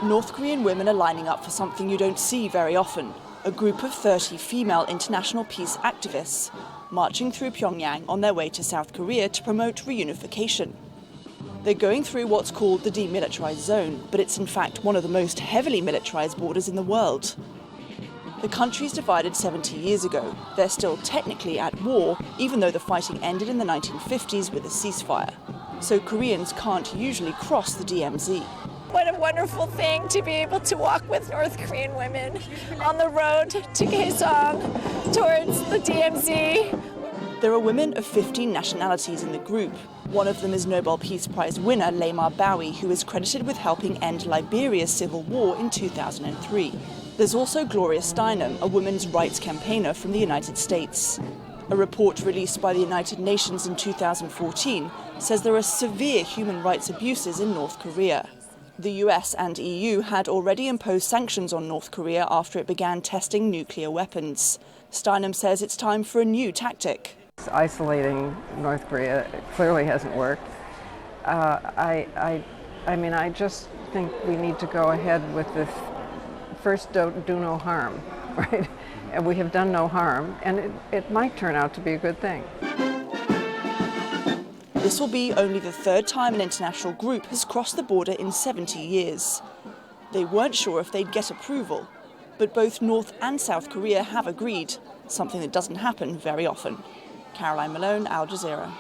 North Korean women are lining up for something you don't see very often. A group of 30 female international peace activists marching through Pyongyang on their way to South Korea to promote reunification. They're going through what's called the demilitarized zone, but it's in fact one of the most heavily militarized borders in the world. The country's divided 70 years ago. They're still technically at war, even though the fighting ended in the 1950s with a ceasefire. So Koreans can't usually cross the DMZ. What a wonderful thing to be able to walk with North Korean women on the road to Kaesong towards the DMZ. There are women of 15 nationalities in the group. One of them is Nobel Peace Prize winner Lamar Bowie, who is credited with helping end Liberia's civil war in 2003. There's also Gloria Steinem, a women's rights campaigner from the United States. A report released by the United Nations in 2014 says there are severe human rights abuses in North Korea. The US and EU had already imposed sanctions on North Korea after it began testing nuclear weapons. Steinem says it's time for a new tactic. Isolating North Korea clearly hasn't worked. I mean, I just think we need to go ahead with this first don't do no harm, right? And we have done no harm, and it might turn out to be a good thing. This will be only the third time an international group has crossed the border in 70 years. They weren't sure if they'd get approval, but both North and South Korea have agreed, something that doesn't happen very often. Caroline Malone, Al Jazeera.